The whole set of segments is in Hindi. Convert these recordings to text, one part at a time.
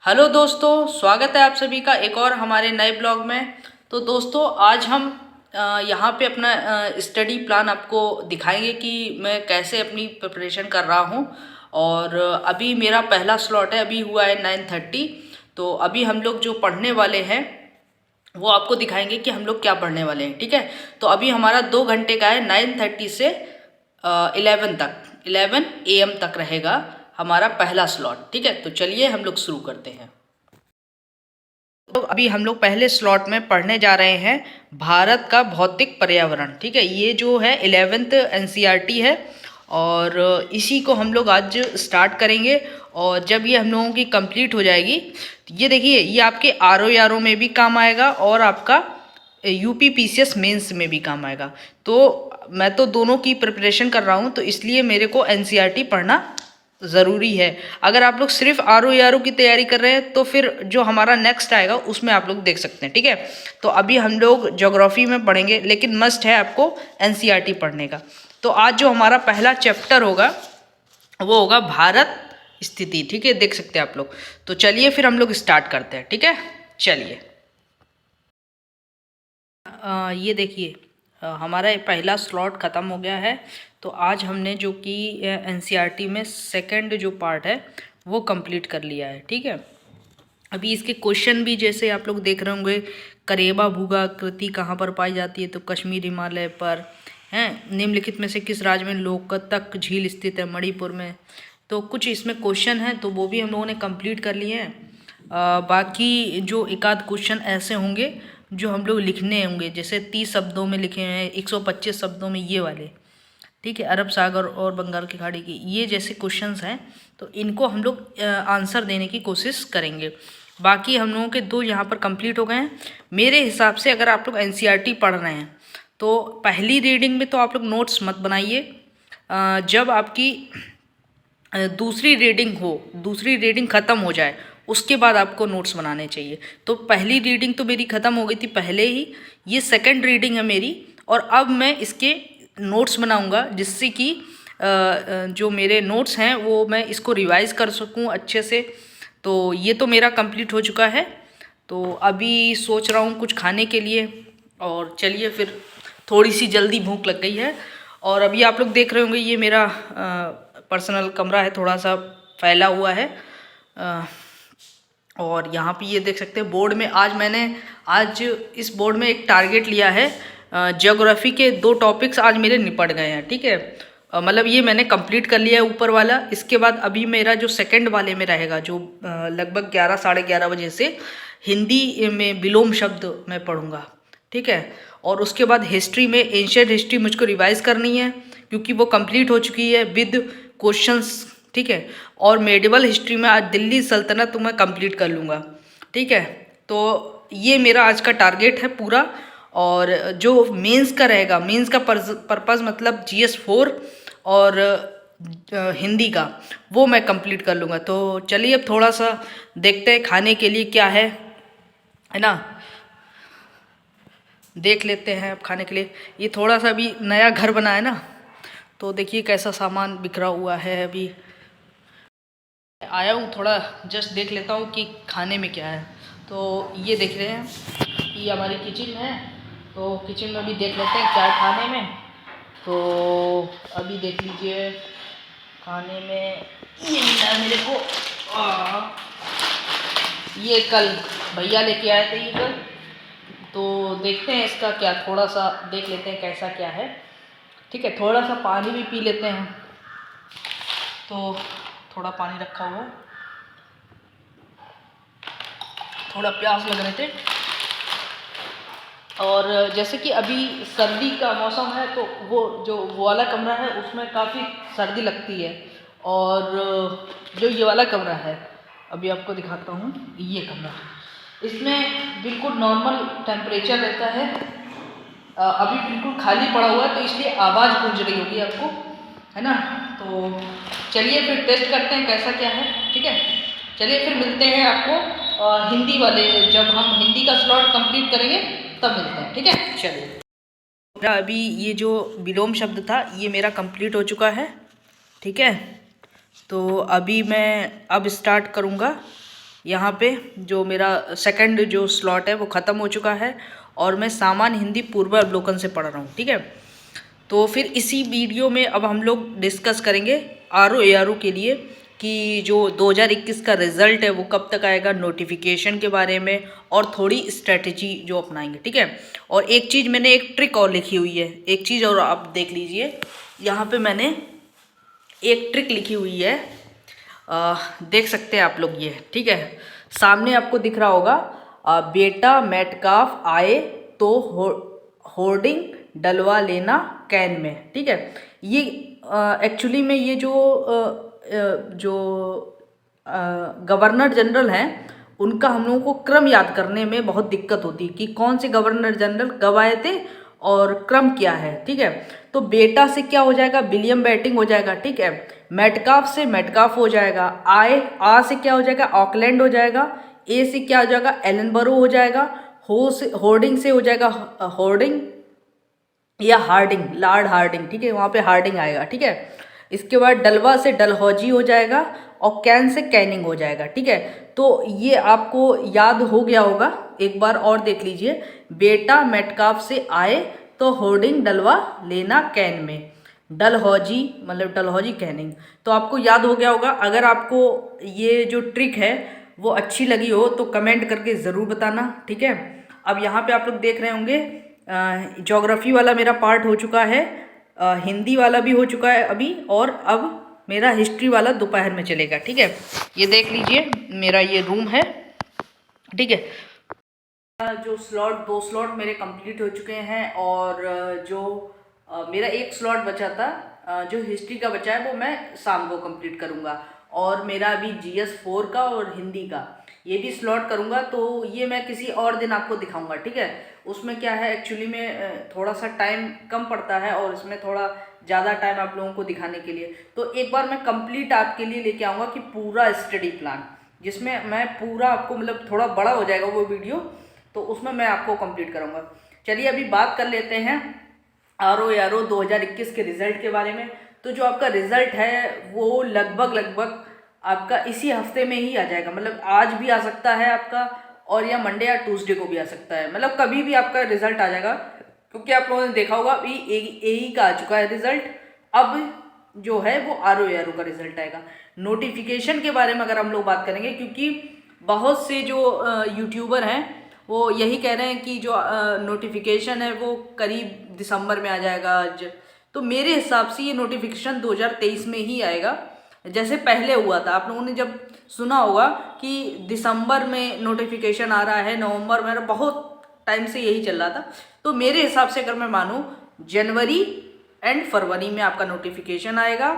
हेलो दोस्तों, स्वागत है आप सभी का एक और हमारे नए ब्लॉग में। तो दोस्तों आज हम यहाँ पे अपना स्टडी प्लान आपको दिखाएंगे कि मैं कैसे अपनी प्रिपरेशन कर रहा हूँ। और अभी मेरा पहला स्लॉट है, अभी हुआ है 9:30। तो अभी हम लोग जो पढ़ने वाले हैं वो आपको दिखाएंगे कि हम लोग क्या पढ़ने वाले हैं। ठीक है, तो अभी हमारा 2 घंटे का है, 9:30 से 11 AM तक रहेगा हमारा पहला स्लॉट। ठीक है, तो चलिए हम लोग शुरू करते हैं। तो अभी हम लोग पहले स्लॉट में पढ़ने जा रहे हैं भारत का भौतिक पर्यावरण। ठीक है, ये जो है 11th NCERT है और इसी को हम लोग आज स्टार्ट करेंगे। और जब ये हम लोगों की कंप्लीट हो जाएगी, ये देखिए ये आपके RO में भी काम आएगा और आपका UP PCS मेंस में भी काम आएगा। तो मैं तो दोनों की प्रिपरेशन कर रहा हूँ, तो इसलिए मेरे को NCERT पढ़ना ज़रूरी है। अगर आप लोग सिर्फ RO की तैयारी कर रहे हैं तो फिर जो हमारा नेक्स्ट आएगा उसमें आप लोग देख सकते हैं। ठीक है, तो अभी हम लोग ज्योग्राफी में पढ़ेंगे, लेकिन मस्ट है आपको NCERT पढ़ने का। तो आज जो हमारा पहला चैप्टर होगा वो होगा भारत स्थिति। ठीक है, देख सकते हैं आप लोग। तो चलिए फिर हम लोग स्टार्ट करते हैं। ठीक है, चलिए। ये देखिए हमारा पहला स्लॉट ख़त्म हो गया है। तो आज हमने जो कि NCERT में सेकंड जो पार्ट है वो कंप्लीट कर लिया है। ठीक है, अभी इसके क्वेश्चन भी जैसे आप लोग देख रहे होंगे, करेबा भूगाकृति कहाँ पर पाई जाती है, तो कश्मीर हिमालय पर हैं। निम्नलिखित में से किस राज्य में लोकतक झील स्थित है, मणिपुर में। तो कुछ इसमें क्वेश्चन हैं तो वो भी हम लोगों ने कंप्लीट कर लिए हैं। बाकी जो एक आध क्वेश्चन ऐसे होंगे जो हम लोग लिखने होंगे, जैसे 30 शब्दों में लिखे हैं, 125 शब्दों में ये वाले। ठीक है, अरब सागर और बंगाल की खाड़ी की ये जैसे क्वेश्चंस हैं, तो इनको हम लोग आंसर देने की कोशिश करेंगे। बाकी हम लोगों के 2 यहाँ पर कंप्लीट हो गए हैं मेरे हिसाब से। अगर आप लोग NCERT पढ़ रहे हैं तो पहली रीडिंग में तो आप लोग नोट्स मत बनाइए। जब आपकी दूसरी रीडिंग ख़त्म हो जाए उसके बाद आपको नोट्स बनाने चाहिए। तो पहली रीडिंग तो मेरी ख़त्म हो गई थी पहले ही, ये सेकंड रीडिंग है मेरी। और अब मैं इसके नोट्स बनाऊंगा जिससे कि जो मेरे नोट्स हैं वो मैं इसको रिवाइज कर सकूं अच्छे से। तो ये तो मेरा कंप्लीट हो चुका है। तो अभी सोच रहा हूँ कुछ खाने के लिए, और चलिए फिर, थोड़ी सी जल्दी भूख लग गई है। और अभी आप लोग देख रहे होंगे ये मेरा पर्सनल कमरा है, थोड़ा सा फैला हुआ है। और यहाँ पे ये देख सकते हैं बोर्ड में आज इस बोर्ड में एक टारगेट लिया है। ज्योग्राफी के 2 टॉपिक्स आज मेरे निपट गए हैं। ठीक है, मतलब ये मैंने कंप्लीट कर लिया है ऊपर वाला। इसके बाद अभी मेरा जो सेकंड वाले में रहेगा, जो लगभग 11 साढ़े 11 बजे से हिंदी में विलोम शब्द मैं पढ़ूंगा। ठीक है, और उसके बाद हिस्ट्री में एंशिएंट हिस्ट्री मुझको रिवाइज करनी है क्योंकि वो कंप्लीट हो चुकी है विद क्वेश्चंस। ठीक है, और मेडिवल हिस्ट्री में आज दिल्ली सल्तनत तो मैं कंप्लीट कर लूँगा। ठीक है, तो ये मेरा आज का टारगेट है पूरा। और जो मेंस का रहेगा, मेंस का पर्पस मतलब GS4 और हिंदी का, वो मैं कंप्लीट कर लूँगा। तो चलिए अब थोड़ा सा देखते हैं खाने के लिए क्या है ना, देख लेते हैं अब खाने के लिए। ये थोड़ा सा अभी नया घर बना है ना, तो देखिए कैसा सामान बिखरा हुआ है। अभी आया हूँ, थोड़ा जस्ट देख लेता हूँ कि खाने में क्या है। तो ये देख रहे हैं ये हमारी किचन है, तो किचन में भी देख लेते हैं क्या है खाने में। तो अभी देख लीजिए खाने में ये मिला है मेरे को। ये कल भैया लेके आए थे ये कल, तो देखते हैं इसका क्या, थोड़ा सा देख लेते हैं कैसा क्या है। ठीक है, थोड़ा सा पानी भी पी लेते हैं। तो थोड़ा पानी रखा हुआ है, थोड़ा प्यास लग रहे थे। और जैसे कि अभी सर्दी का मौसम है तो वो वाला कमरा है उसमें काफ़ी सर्दी लगती है। और जो ये वाला कमरा है, अभी आपको दिखाता हूँ, ये कमरा इसमें बिल्कुल नॉर्मल टेम्परेचर रहता है। अभी बिल्कुल खाली पड़ा हुआ है तो इसलिए आवाज़ गूंज रही होगी आपको, है ना। तो चलिए फिर टेस्ट करते हैं कैसा क्या है। ठीक है, चलिए फिर मिलते हैं आपको हिंदी वाले, जब हम हिंदी का स्लॉट कंप्लीट करेंगे तब मिलते हैं। ठीक है, चलिए। मेरा अभी ये जो विलोम शब्द था ये मेरा कंप्लीट हो चुका है। ठीक है, तो अभी मैं अब स्टार्ट करूँगा यहाँ पे जो मेरा सेकंड जो स्लॉट है वो ख़त्म हो चुका है और मैं सामान्य हिंदी पूर्वावलोकन से पढ़ रहा हूँ, ठीक है। तो फिर इसी वीडियो में अब हम लोग डिस्कस करेंगे R O A R O के लिए कि जो 2021 का रिज़ल्ट है वो कब तक आएगा, नोटिफिकेशन के बारे में और थोड़ी स्ट्रेटजी जो अपनाएंगे, ठीक है। और एक चीज़ मैंने एक ट्रिक और लिखी हुई है, एक चीज़ और आप देख लीजिए, यहाँ पे मैंने एक ट्रिक लिखी हुई है, देख सकते हैं आप लोग ये, ठीक है। सामने आपको दिख रहा होगा, बेटा मेटकाफ आए तो होर्डिंग डलवा लेना कैन में, ठीक है। ये एक्चुअली में ये जो गवर्नर जनरल हैं उनका हम लोगों को क्रम याद करने में बहुत दिक्कत होती है कि कौन से गवर्नर जनरल कब आए थे और क्रम क्या है, ठीक है। तो बेटा से क्या हो जाएगा, विलियम बेटिंग हो जाएगा, ठीक है। मेटकाफ से मेटकाफ हो जाएगा, आ से क्या हो जाएगा, ऑकलैंड हो जाएगा, ए से क्या हो जाएगा, एलनबरो हो जाएगा, होर्डिंग से हो जाएगा होर्डिंग या हार्डिंग, लॉर्ड हार्डिंग, ठीक है, वहाँ पे हार्डिंग आएगा, ठीक है। इसके बाद डलवा से डलहौजी हो जाएगा और कैन से कैनिंग हो जाएगा, ठीक है। तो ये आपको याद हो गया होगा, एक बार और देख लीजिए, बेटा मेटकाफ से आए तो होर्डिंग डलवा लेना कैन में, डलहौजी मतलब डलहौजी कैनिंग, तो आपको याद हो गया होगा। अगर आपको ये जो ट्रिक है वो अच्छी लगी हो तो कमेंट करके ज़रूर बताना, ठीक है। अब यहाँ पे आप लोग देख रहे होंगे ज्योग्राफी वाला मेरा पार्ट हो चुका है, हिंदी वाला भी हो चुका है अभी, और अब मेरा हिस्ट्री वाला दोपहर में चलेगा, ठीक है। ये देख लीजिए मेरा ये रूम है, ठीक है। जो स्लॉट, 2 स्लॉट मेरे कंप्लीट हो चुके हैं और जो मेरा एक स्लॉट बचा था, जो हिस्ट्री का बचा है वो मैं शाम को कंप्लीट करूँगा, और मेरा अभी GS4 का और हिंदी का ये भी स्लॉट करूँगा, तो ये मैं किसी और दिन आपको दिखाऊँगा, ठीक है। उसमें क्या है एक्चुअली में थोड़ा सा टाइम कम पड़ता है और इसमें थोड़ा ज़्यादा टाइम आप लोगों को दिखाने के लिए, तो एक बार मैं कंप्लीट आपके लिए लेके आऊँगा कि पूरा स्टडी प्लान, जिसमें मैं पूरा आपको मतलब थोड़ा बड़ा हो जाएगा वो वीडियो, तो उसमें मैं आपको कंप्लीट करूँगा। चलिए अभी बात कर लेते हैं RO 2021 के रिज़ल्ट के बारे में। तो जो आपका रिज़ल्ट है वो लगभग आपका इसी हफ्ते में ही आ जाएगा, मतलब आज भी आ सकता है आपका, और या मंडे या ट्यूसडे को भी आ सकता है, मतलब कभी भी आपका रिज़ल्ट आ जाएगा, क्योंकि आप लोगों ने देखा होगा अभी AE का आ चुका है रिज़ल्ट, अब जो है वो RO का रिज़ल्ट आएगा। नोटिफिकेशन के बारे में अगर हम लोग बात करेंगे, क्योंकि बहुत से जो यूट्यूबर हैं वो यही कह रहे हैं कि जो नोटिफिकेशन है वो करीब दिसंबर में आ जाएगा आज, तो मेरे हिसाब से ये नोटिफिकेशन 2023 में ही आएगा, जैसे पहले हुआ था। आप लोगों ने जब सुना होगा कि दिसंबर में नोटिफिकेशन आ रहा है, नवंबर में, बहुत टाइम से यही चल रहा था, तो मेरे हिसाब से अगर मैं मानूँ जनवरी एंड फरवरी में आपका नोटिफिकेशन आएगा,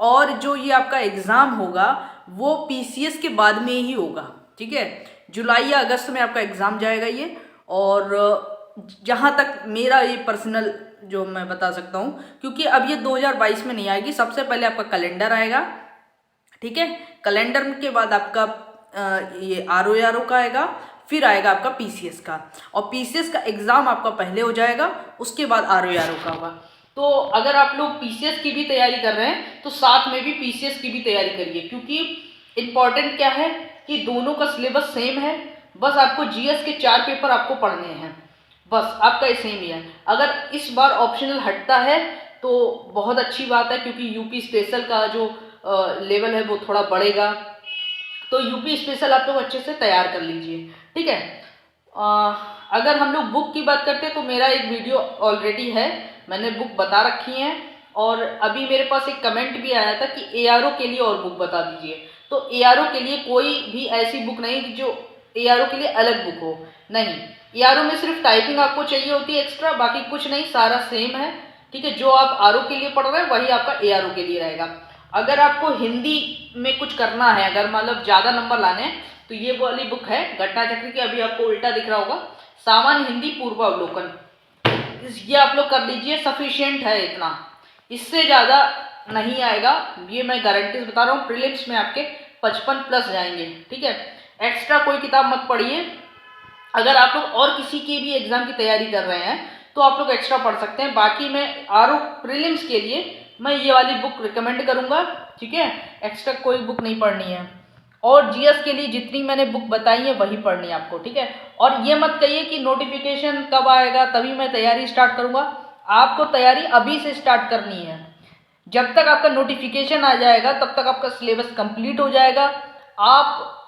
और जो ये आपका एग्ज़ाम होगा वो PCS के बाद में ही होगा, ठीक है। जुलाई या अगस्त में आपका एग्ज़ाम जाएगा ये, और जहाँ तक मेरा ये पर्सनल जो मैं बता सकता हूँ, क्योंकि अब ये 2022 में नहीं आएगी, सबसे पहले आपका कैलेंडर आएगा, ठीक है। कैलेंडर के बाद आपका ये RO का आएगा, फिर आएगा आपका PCS का, और PCS का एग्ज़ाम आपका पहले हो जाएगा, उसके बाद RO का होगा। तो अगर आप लोग PCS की भी तैयारी कर रहे हैं तो साथ में भी PCS की भी तैयारी करिए, क्योंकि इम्पॉर्टेंट क्या है कि दोनों का सिलेबस सेम है, बस आपको GS के 4 पेपर आपको पढ़ने हैं, बस आपका ये सेम ही है। अगर इस बार ऑप्शनल हटता है तो बहुत अच्छी बात है, क्योंकि यूपी स्पेशल का जो लेवल है वो थोड़ा बढ़ेगा, तो यूपी स्पेशल आप लोग अच्छे से तैयार कर लीजिए, ठीक है। अगर हम लोग बुक की बात करते हैं तो मेरा एक वीडियो ऑलरेडी है, मैंने बुक बता रखी है, और अभी मेरे पास एक कमेंट भी आया था कि ARO के लिए और बुक बता दीजिए, तो ARO के लिए कोई भी ऐसी बुक नहीं कि जो ARO के लिए अलग बुक हो, नहीं। ARO में सिर्फ टाइपिंग आपको चाहिए होती है एक्स्ट्रा, बाकी कुछ नहीं, सारा सेम है, ठीक है। जो आप RO के लिए पढ़ रहे हैं वही आपका ARO के लिए रहेगा। अगर आपको हिंदी में कुछ करना है, अगर मतलब ज़्यादा नंबर लाने हैं, तो ये वाली बुक है घटना चक्र की, अभी आपको उल्टा दिख रहा होगा, सामान्य हिंदी पूर्वावलोकन, ये आप लोग कर लीजिए, सफिशिएंट है इतना, इससे ज़्यादा नहीं आएगा, ये मैं गारंटी से बता रहा हूँ। प्रीलिम्स में आपके 55+ जाएंगे, ठीक है। एक्स्ट्रा कोई किताब मत पढ़िए। अगर आप लोग और किसी के भी एग्जाम की तैयारी कर रहे हैं तो आप लोग एक्स्ट्रा पढ़ सकते हैं, बाकी मैं RO प्रीलिम्स के लिए मैं ये वाली बुक रिकमेंड करूँगा, ठीक है। एक्स्ट्रा कोई बुक नहीं पढ़नी है। और जीएस के लिए जितनी मैंने बुक बताई है वही पढ़नी है आपको, ठीक है। और ये मत कहिए कि नोटिफिकेशन कब आएगा तभी मैं तैयारी स्टार्ट करूँगा। आपको तैयारी अभी से स्टार्ट करनी है। जब तक आपका नोटिफिकेशन आ जाएगा तब तक आपका सिलेबस कंप्लीट हो जाएगा, आप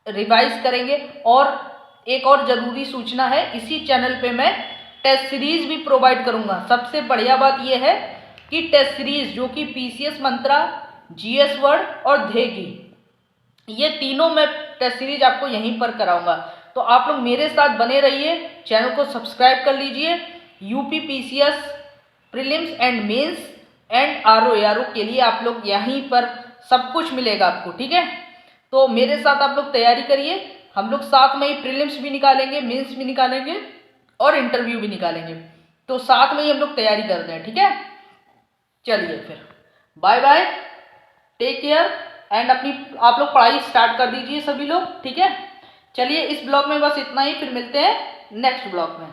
रिवाइज करेंगे। और एक और ज़रूरी सूचना है, इसी चैनल पे मैं टेस्ट सीरीज भी प्रोवाइड करूँगा। सबसे बढ़िया बात यह है कि टेस्ट सीरीज जो कि पीसीएस मंत्रा, जीएस वर्ड और धेगी, ये तीनों मैं टेस्ट सीरीज आपको यहीं पर कराऊंगा। तो आप लोग मेरे साथ बने रहिए, चैनल को सब्सक्राइब कर लीजिए। UP PCS prelims and mains and RO ARO के लिए आप लोग यहीं पर सब कुछ मिलेगा आपको, ठीक है। तो मेरे साथ आप लोग तैयारी करिए। हम लोग साथ में ही प्रीलिम्स भी निकालेंगे, मेंस भी निकालेंगे और इंटरव्यू भी निकालेंगे। तो साथ में ही हम लोग तैयारी करते हैं, ठीक है। चलिए फिर bye bye, take care and अपनी आप लोग पढ़ाई स्टार्ट कर दीजिए सभी लोग, ठीक है। चलिए इस ब्लॉग में बस इतना ही, फिर मिलते हैं नेक्स्ट ब्लॉग में।